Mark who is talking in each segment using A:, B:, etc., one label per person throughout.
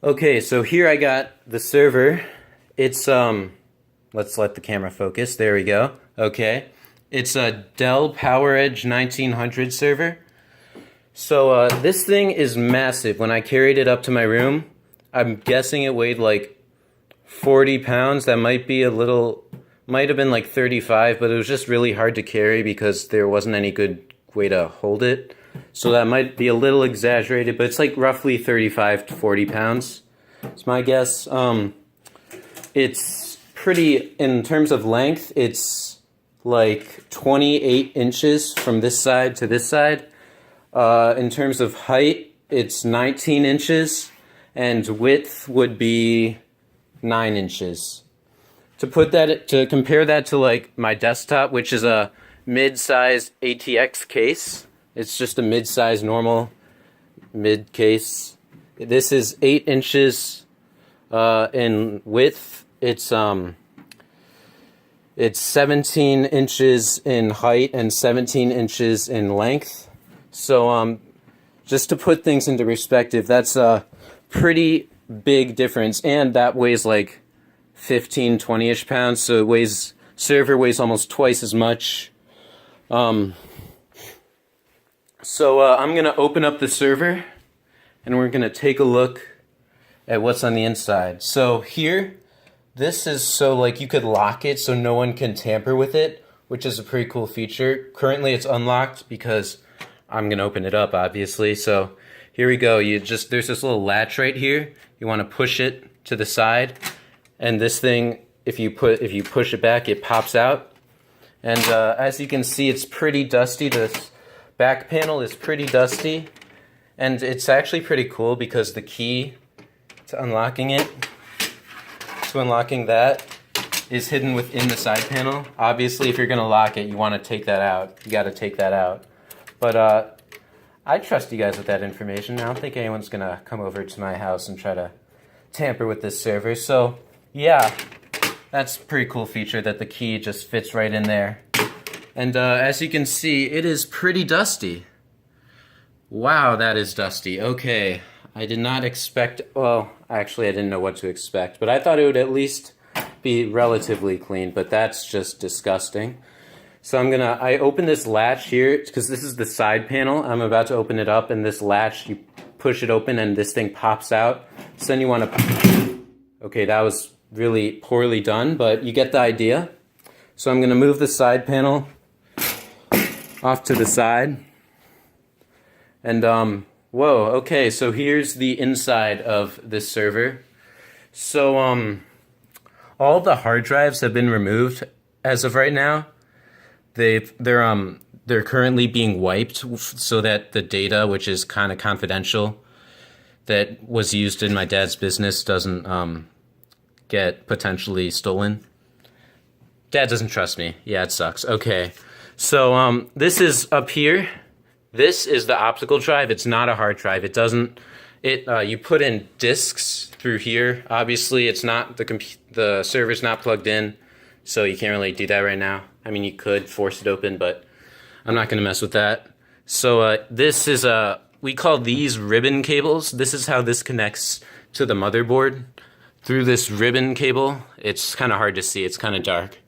A: Okay, so here I got the server. It's let's let the camera focus. There we go. Okay. It's a Dell PowerEdge 1900 server. So this thing is massive. When I carried it up to my room, I'm guessing it weighed like 40 pounds. That might be a little, might have been like 35, but it was just really hard to carry because there wasn't any good way to hold it. So that might be a little exaggerated, but it's like roughly 35 to 40 pounds. It's my guess. It's pretty, in terms of length, it's like 28 inches from this side to this side. In terms of height, it's 19 inches, and width would be 9 inches. To compare that to like my desktop, which is a mid-size ATX case. It's just a mid-size normal mid case. This is 8 inches in width. It's 17 inches in height and 17 inches in length. So just to put things into perspective, that's a pretty big difference, and that weighs like 15, 20-ish pounds. So server weighs almost twice as much. So I'm going to open up the server, and we're going to take a look at what's on the inside. So here, this is so like you could lock it so no one can tamper with it, which is a pretty cool feature. Currently it's unlocked because I'm going to open it up, obviously. So here we go. There's this little latch right here. You want to push it to the side, and this thing, if you push it back, it pops out. And as you can see, it's pretty dusty. This back panel is pretty dusty, and it's actually pretty cool because the key to unlocking that is hidden within the side panel. Obviously, if you're going to lock it, you want to take that out. You got to take that out. But I trust you guys with that information. I don't think anyone's going to come over to my house and try to tamper with this server. So yeah, that's a pretty cool feature that the key just fits right in there. And as you can see, it is pretty dusty. Wow, that is dusty. Okay, I did not expect, well, actually I didn't know what to expect, but I thought it would at least be relatively clean, but that's just disgusting. So I open this latch here, because this is the side panel. I'm about to open it up, and this latch, you push it open and this thing pops out. So then you want to, okay, that was really poorly done, but you get the idea. So I'm going to move the side panel off to the side. And whoa, okay, so here's the inside of this server. So all the hard drives have been removed as of right now. They're currently being wiped so that the data, which is kind of confidential, that was used in my dad's business doesn't get potentially stolen. Dad doesn't trust me. Yeah, it sucks. Okay. So this is up here. This is the optical drive. It's not a hard drive. You put in disks through here. Obviously, it's not the server's not plugged in, so you can't really do that right now. I mean, you could force it open, but I'm not going to mess with that. So this is we call these ribbon cables. This is how this connects to the motherboard through this ribbon cable. It's kind of hard to see. It's kind of dark.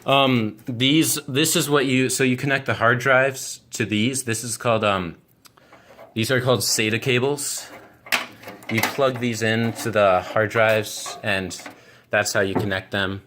A: This is what so you connect the hard drives to these. This is called, these are called SATA cables. You plug these into the hard drives, and that's how you connect them.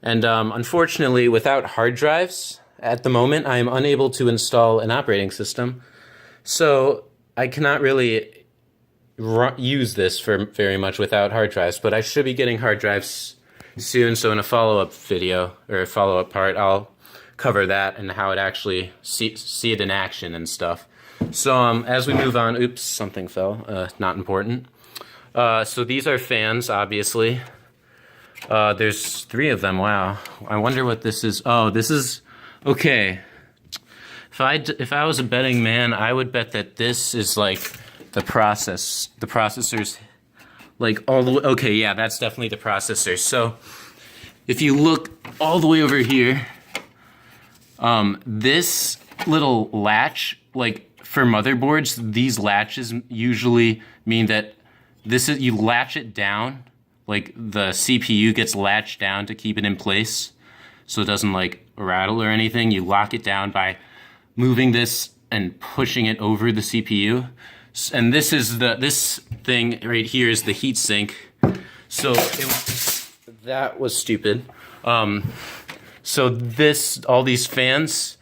A: And unfortunately, without hard drives, at the moment, I am unable to install an operating system. So I cannot really use this for very much without hard drives, but I should be getting hard drives soon. So in a follow-up video, or a follow-up part, I'll cover that and how it actually see it in action and stuff. So as we move on, oops, something fell, not important. So these are fans, obviously. There's 3 of them. Wow. I wonder what this is. Oh, this is, okay. If I was a betting man, I would bet that this is like the processor's like all the way, okay, yeah, that's definitely the processor. So if you look all the way over here, this little latch, like for motherboards, these latches usually mean that this is, you latch it down, like the CPU gets latched down to keep it in place so it doesn't like rattle or anything. You lock it down by moving this and pushing it over the CPU. And this is this thing right here is the heat sink. So that was stupid. So all these fans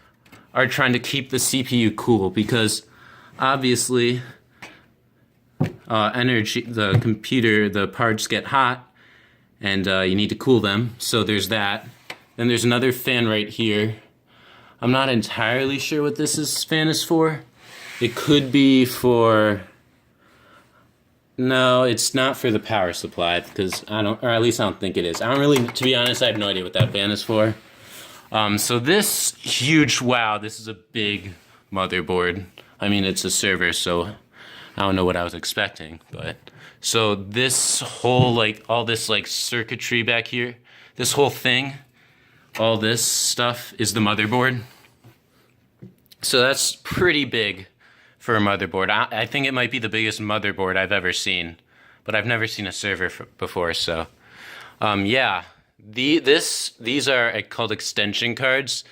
A: are trying to keep the CPU cool because obviously the computer, the parts get hot and you need to cool them. So there's that. Then there's another fan right here. I'm not entirely sure what this fan is for. It could be for... No, it's not for the power supply because or at least I don't think it is. I don't really, to be honest, I have no idea what that fan is for. So this huge, wow, this is a big motherboard. I mean, it's a server, so I don't know what I was expecting, but so this whole, like, all this, like, circuitry back here, this whole thing, all this stuff is the motherboard. So that's pretty big for a motherboard. I think it might be the biggest motherboard I've ever seen, but I've never seen a server before, so yeah. These are called extension cards.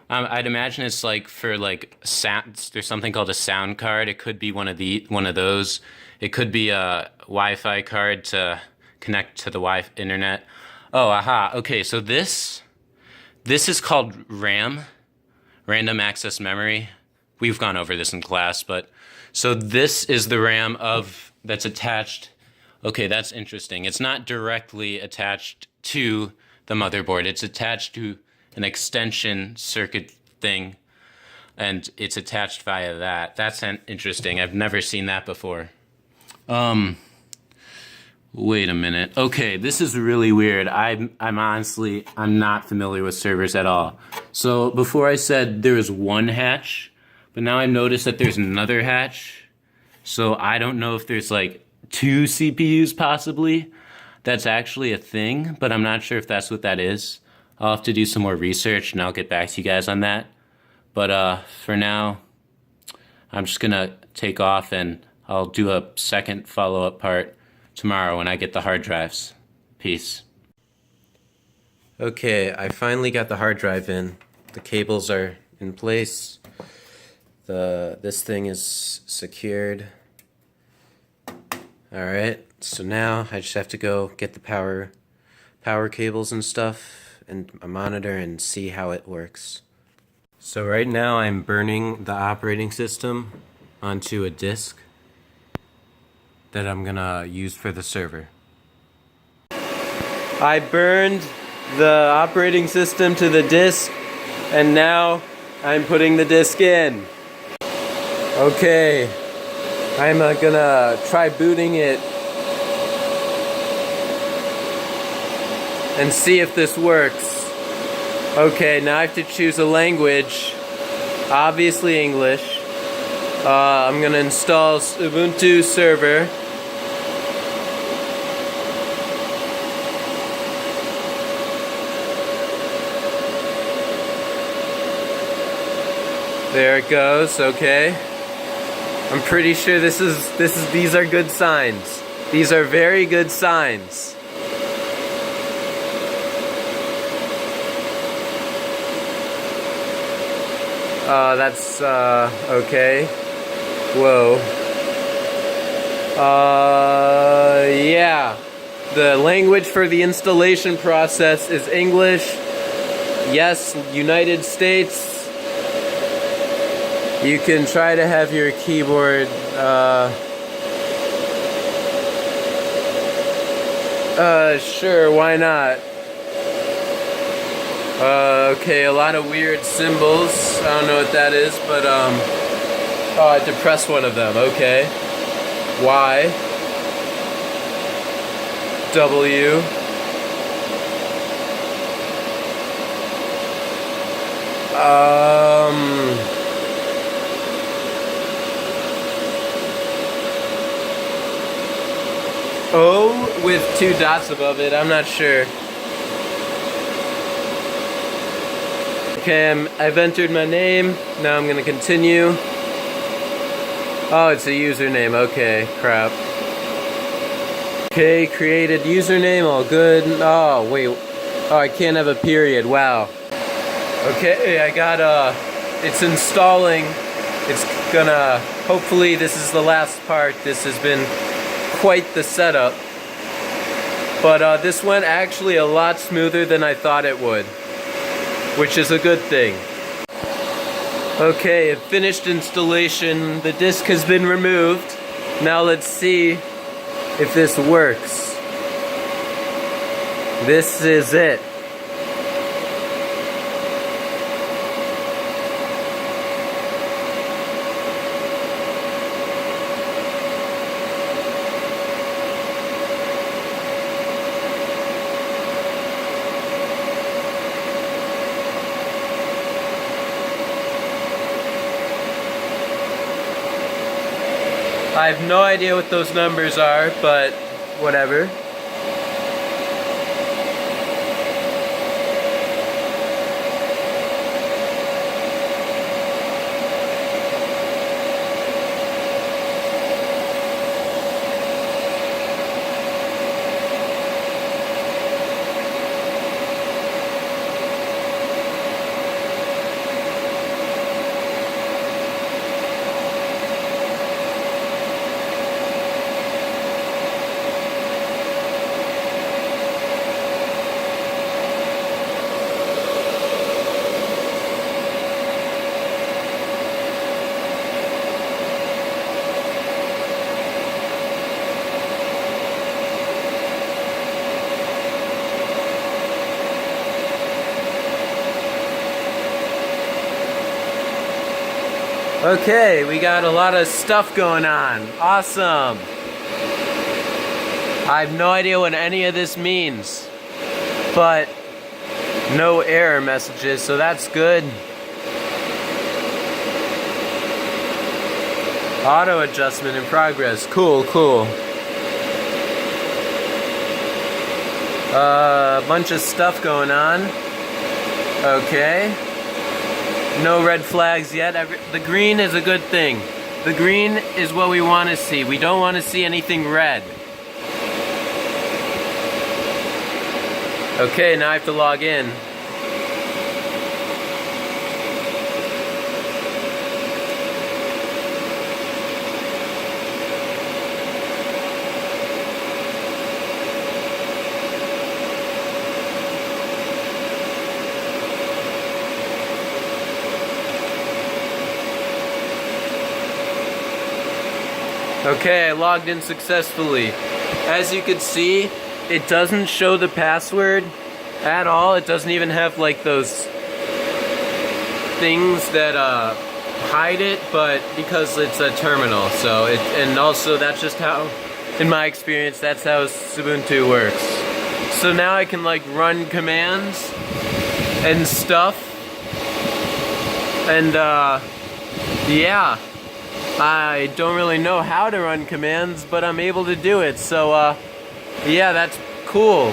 A: I'd imagine it's like for like sound. There's something called a sound card. It could be one of those. It could be a Wi-Fi card to connect to the internet. Oh, aha. Okay, so this is called RAM, random access memory. We've gone over this in class, but so this is the RAM that's attached. Okay, that's interesting. It's not directly attached to the motherboard. It's attached to an extension circuit thing, and it's attached via that. That's interesting. I've never seen that before. Wait a minute. Okay, this is really weird. I'm honestly not familiar with servers at all. So before I said there was one hatch, but now I've noticed that there's another hatch. So I don't know if there's like 2 CPUs possibly. That's actually a thing, but I'm not sure if that's what that is. I'll have to do some more research and I'll get back to you guys on that. But for now, I'm just gonna take off and I'll do a second follow-up part tomorrow when I get the hard drives. Peace. Okay, I finally got the hard drive in. The cables are in place. This thing is secured. Alright, so now I just have to go get the power cables and stuff and a monitor and see how it works. So right now I'm burning the operating system onto a disk that I'm gonna use for the server. I burned the operating system to the disk and now I'm putting the disk in. Okay, I'm gonna try booting it and see if this works. Okay, now I have to choose a language, obviously English. I'm gonna install Ubuntu server. There it goes, okay. I'm pretty sure these are good signs. These are very good signs. That's okay. Whoa. Yeah. The language for the installation process is English. Yes, United States. You can try to have your keyboard, sure, why not? Okay, a lot of weird symbols. I don't know what that is, but, oh, I had to press one of them, okay. Y. W. O with 2 dots above it, I'm not sure. Okay, I've entered my name, now I'm gonna continue. Oh, it's a username, okay, crap. Okay, created username, all good. Oh, wait. Oh, I can't have a period. Wow. Okay, I got, it's installing. It's gonna, hopefully this is the last part. This has been quite the setup. But this went actually a lot smoother than I thought it would, which is a good thing. Okay, finished installation. The disk has been removed. Now let's see if this works. This is it. I have no idea what those numbers are, but whatever. Okay, we got a lot of stuff going on. Awesome. I have no idea what any of this means, but no error messages, so that's good. Auto adjustment in progress. Cool, cool. A bunch of stuff going on. Okay. No red flags yet. The green is a good thing. The green is what we want to see. We don't want to see anything red. Okay, now I have to log in. Okay, I logged in successfully. As you can see, it doesn't show the password at all. It doesn't even have like those things that hide it, but because it's a terminal, so it, and also that's just how, in my experience, that's how Ubuntu works. So now I can like run commands and stuff, and yeah. I don't really know how to run commands, but I'm able to do it. So, yeah, that's cool.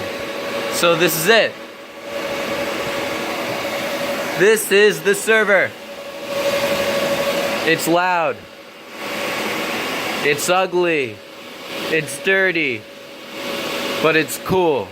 A: So this is it. This is the server. It's loud. It's ugly. It's dirty. But it's cool.